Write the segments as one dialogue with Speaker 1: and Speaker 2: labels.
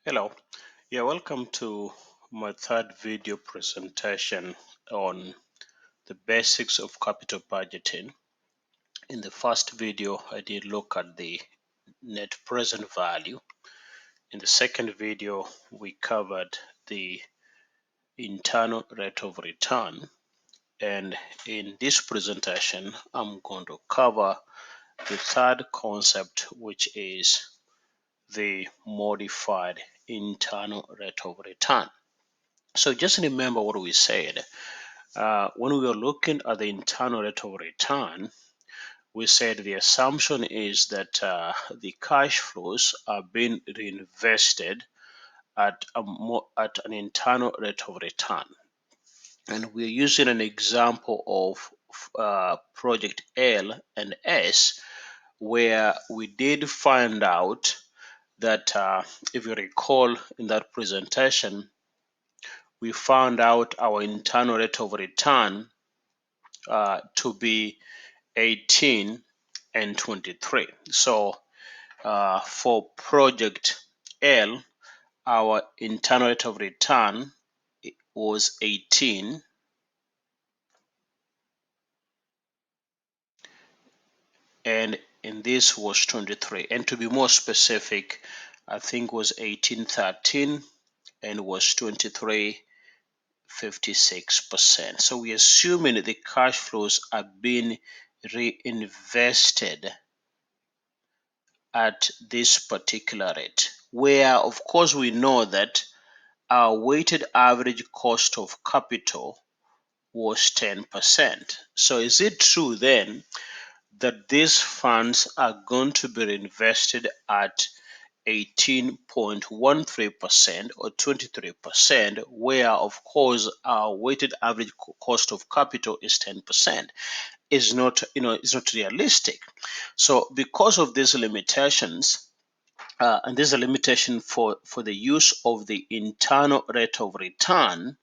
Speaker 1: Hello, welcome to my third video presentation on the basics of capital budgeting. In the first video, I did look at the net present value. In the second video, we covered the internal rate of return. And in this presentation, I'm going to cover the third concept, which is the modified internal rate of return. So just remember what we said. When we were looking at the internal rate of return, we said the assumption is that the cash flows are being reinvested at an internal rate of return. And we're using an example of project L and S, where we did find out that if you recall in that presentation, we found out our internal rate of return to be 18 and 23. So for project L, our internal rate of return was 18, and in this was 23. And to be more specific, I think was 1813 and was 23.56%. So we're assuming that the cash flows are being reinvested at this particular rate, where of course we know that our weighted average cost of capital was 10%. So is it true then that these funds are going to be reinvested at 18.13% or 23%, where of course our weighted average cost of capital is 10%? Is not, it's not realistic. So because of these limitations, and there's a limitation for the use of the internal rate of return,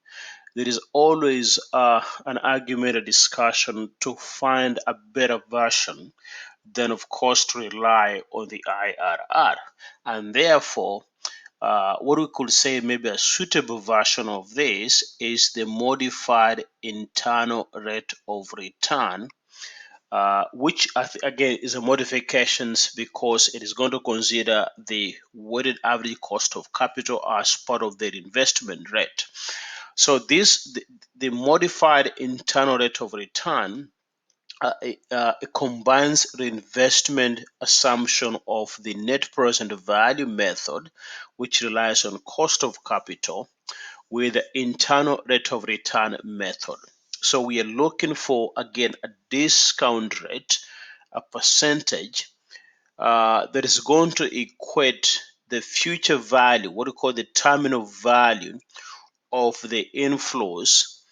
Speaker 1: there is always an argument, a discussion to find a better version than, of course, to rely on the IRR. And therefore, what we could say maybe a suitable version of this is the modified internal rate of return, which again is a modifications because it is going to consider the weighted average cost of capital as part of their investment rate. So the modified internal rate of return it combines reinvestment assumption of the net present value method, which relies on cost of capital, with the internal rate of return method. So we are looking for, again, a discount rate, a percentage that is going to equate the future value, what we call the terminal value of the inflows,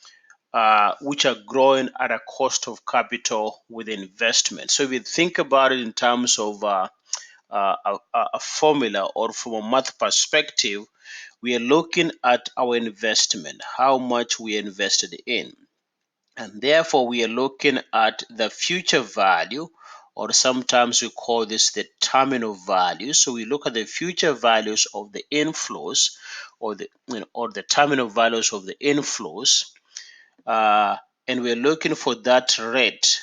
Speaker 1: which are growing at a cost of capital with investment. So if you think about it in terms of a formula or from a math perspective, we are looking at our investment, how much we invested in. And therefore, we are looking at the future value, or sometimes we call this the terminal value. So we look at the future values of the inflows, or the terminal values of the inflows, and we're looking for that rate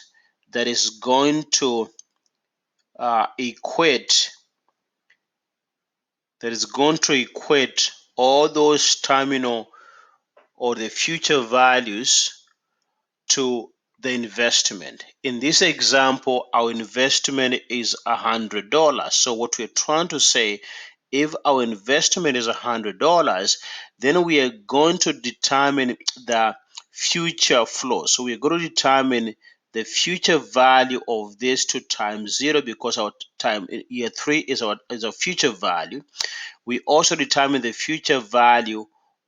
Speaker 1: that is going to equate all those terminal or the future values to the investment. In this example, our investment is $100. So what we're trying to say, if our investment is $100, then we are going to determine the future flow. So we're going to determine the future value of this to times 0, because our time in year 3 is our future value. We also determine the future value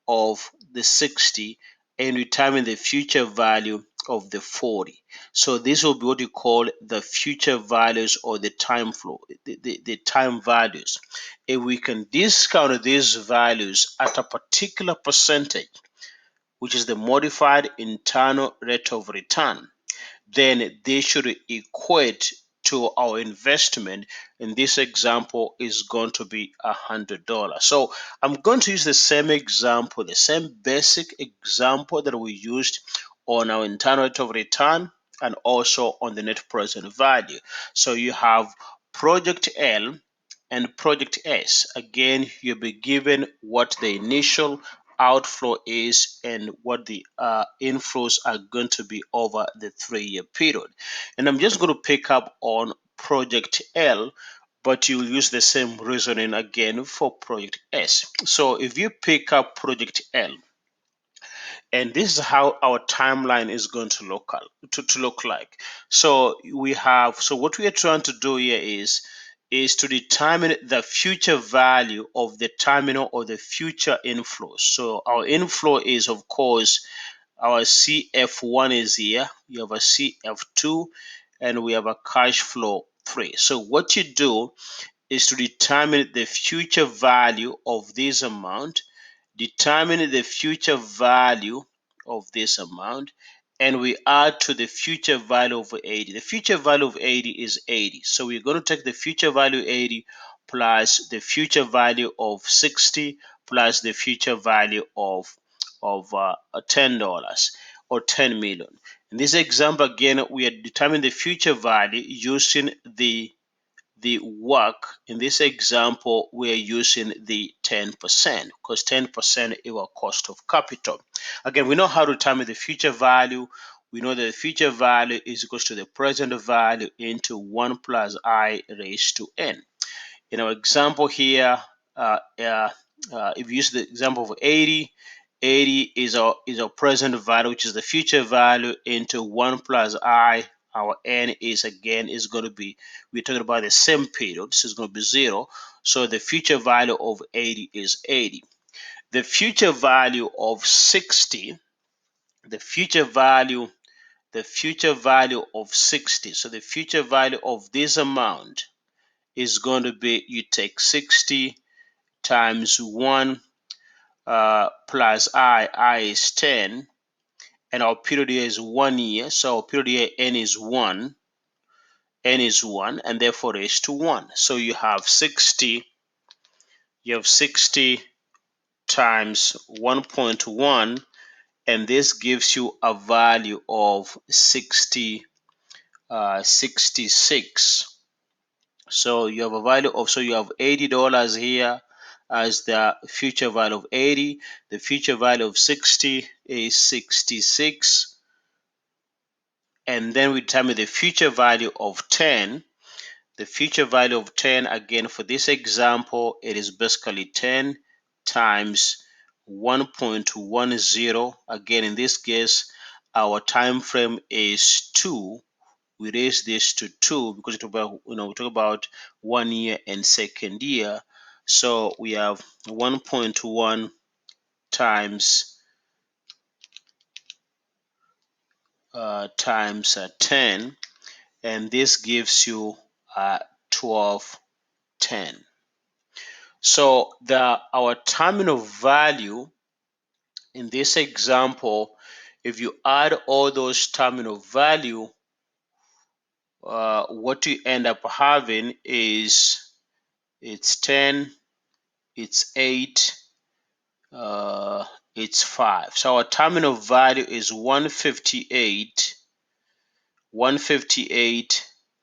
Speaker 1: of the 60 and determine the future value of the 40. So this will be what you call the future values, or the time flow, the time values. If we can discount these values at a particular percentage, which is the modified internal rate of return, then they should equate to our investment in this example is going to be $100. So I'm going to use the same example, the same basic example that we used on our internal rate of return and also on the net present value. So you have project L and project S. Again, you'll be given what the initial outflow is and what the inflows are going to be over the 3-year period. And I'm just going to pick up on project L, but you'll use the same reasoning again for project S. So if you pick up project L, and this is how our timeline is going to look like. So what we are trying to do here is to determine the future value of the terminal or the future inflows. So our inflow is, of course, our CF1 is here. You have a CF2, and we have a cash flow 3. So what you do is to determine the future value of this amount, determine the future value of this amount, and we add to the future value of 80. The future value of 80 is 80. So we're going to take the future value 80 plus the future value of 60 plus the future value of $10 or 10 million. In this example, again, we are determining the future value using the work. In this example, we're using the 10% because 10% is our cost of capital. Again, we know how to determine the future value. We know that the future value is equal to the present value into 1 plus I raised to n. In our example here, if you use the example of 80, 80 is our present value, which is the future value, into 1 plus I. Our n is going to be, we're talking about the same period. This is going to be 0. So the future value of 80 is 80. The future value of 60, the future value of 60. So the future value of this amount is going to be, you take 60 times 1 plus I is 10, and our period here is 1 year. So our period here n is 1, and therefore raised to 1. So you have 60 times 1.1, and this gives you a value of 66. So you have a value of, so you have $80 here as the future value of 80. The future value of 60 is 66. And then we determine the future value of 10. The future value of 10, again, for this example, it is basically 10 times 1.10. Again, in this case, our time frame is 2. We raise this to 2 because we talk about 1 year and second year. So we have 1.1 times 10, and this gives you 1210. So our terminal value in this example, if you add all those terminal value, what you end up having is, it's 10, it's 8, it's 5. So our terminal value is 158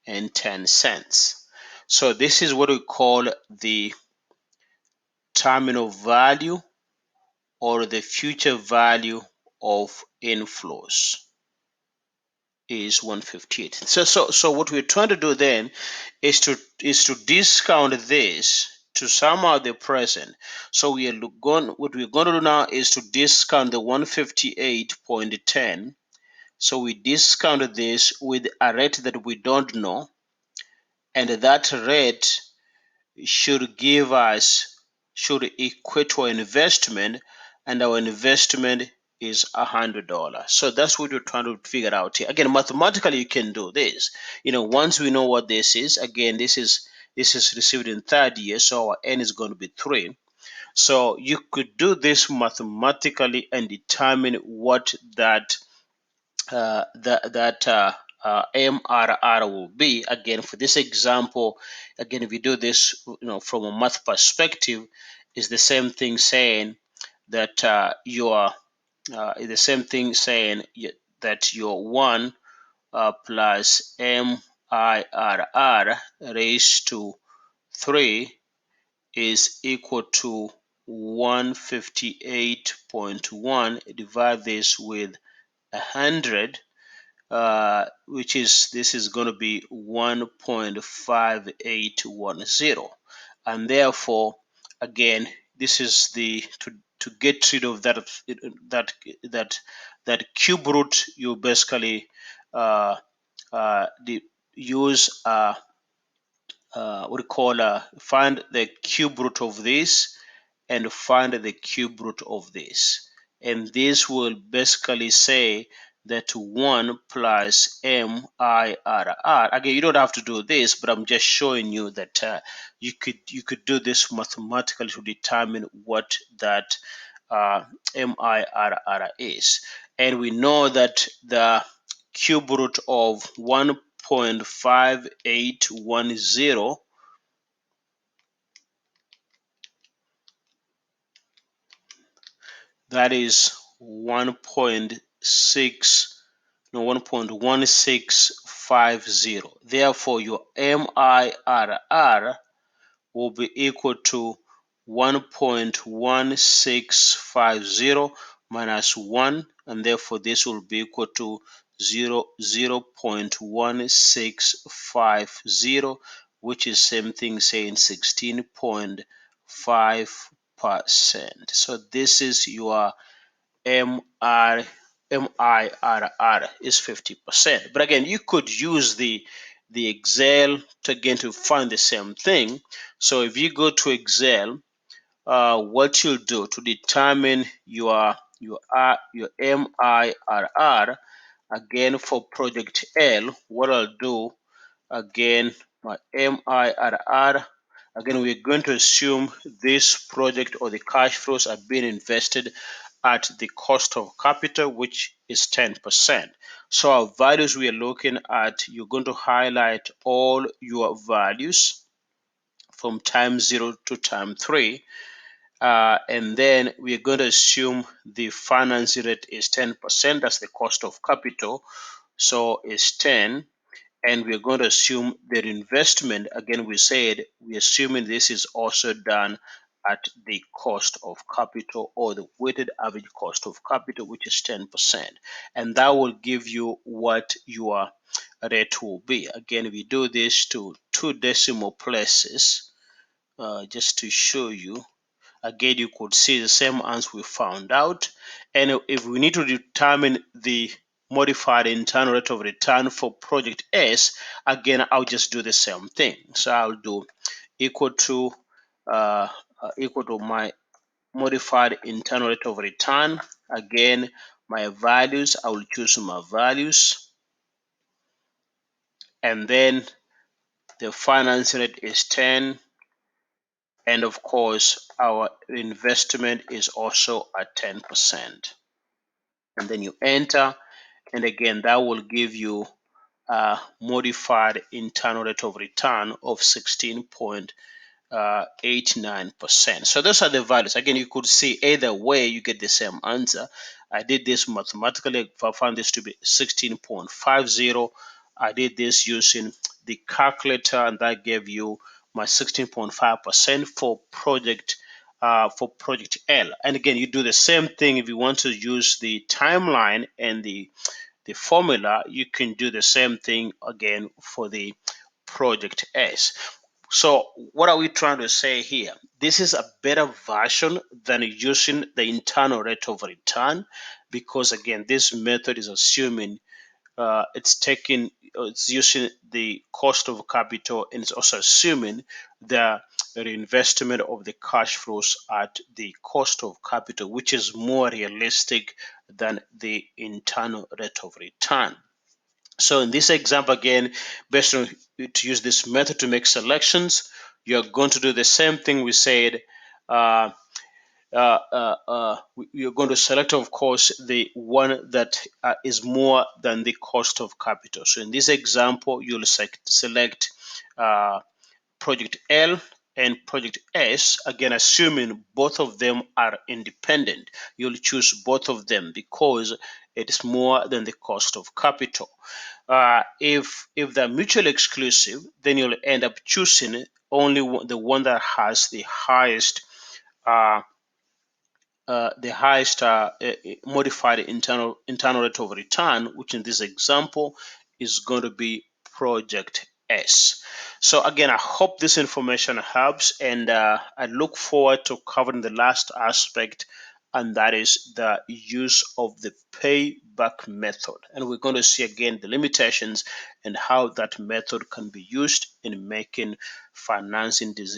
Speaker 1: and 10 cents. So this is what we call the terminal value or the future value of inflows is 158. So what we're trying to do then is to discount this to sum out the present. So what we're going to do now is to discount the 158.10. So we discount this with a rate that we don't know, and that rate should equate to our investment, and our investment is $100. So that's what we're trying to figure out here. Again, mathematically, you can do this. Once we know what this is, again, this is received in third year, so our n is going to be 3. So you could do this mathematically and determine what that MRR will be. Again, for this example, again, if you do this, from a math perspective, is the same thing saying that the same thing saying that your 1 plus MIRR raised to 3 is equal to 158.1. Divide this with 100, which is, this is going to be 1.5810. And therefore, again, this is the to get rid of that that that cube root. You basically use what we call find the cube root of this and find the cube root of this, and this will basically say that 1 plus MIRR. Again, you don't have to do this, but I'm just showing you that you could do this mathematically to determine what that MIRR is. And we know that the cube root of 1.5810, that is 1.1650. Therefore, your MIRR will be equal to 1.1650 minus 1, and therefore this will be equal to 0.1650, which is same thing saying 16.5%. So this is your MR, MIRR is 50%. But again, you could use the Excel to again to find the same thing. So if you go to Excel, what you'll do to determine your MIRR, again for project L, what I'll do, again, my MIRR, again, we're going to assume this project or the cash flows are being invested at the cost of capital, which is 10%. So our values we are looking at, you're going to highlight all your values from time 0 to time 3. And then we're going to assume the financing rate is 10%. That's the cost of capital. So it's 10. And we're going to assume that investment, again, we said we're assuming this is also done at the cost of capital, or the weighted average cost of capital, which is 10%. And that will give you what your rate will be. Again, we do this to 2 decimal places, just to show you. Again, you could see the same answer we found out. And if we need to determine the modified internal rate of return for project S, again, I'll just do the same thing. So I'll do equal to my modified internal rate of return. Again, my values, I will choose my values, and then the finance rate is 10, and of course our investment is also at 10%. And then you enter, and again that will give you a modified internal rate of return of 16.89%. So those are the values. Again, you could see either way you get the same answer. I did this mathematically. I found this to be 16.50. I did this using the calculator, and that gave you my 16.5% for project L. And again, you do the same thing if you want to use the timeline and the formula. You can do the same thing again for the project S. So what are we trying to say here? This is a better version than using the internal rate of return, because again, this method is assuming it's using the cost of capital, and it's also assuming the reinvestment of the cash flows at the cost of capital, which is more realistic than the internal rate of return. So in this example, again, based on to use this method to make selections, you're going to do the same thing we said. you're going to select, of course, the one that is more than the cost of capital. So in this example, you'll select project L and project S, again assuming both of them are independent. You'll choose both of them because it is more than the cost of capital. If they're mutually exclusive, then you'll end up choosing only the one that has uh, the highest modified internal rate of return, which in this example is going to be project S. So again, I hope this information helps, and I look forward to covering the last aspect, and that is the use of the payback method. And we're going to see again the limitations and how that method can be used in making financing decisions.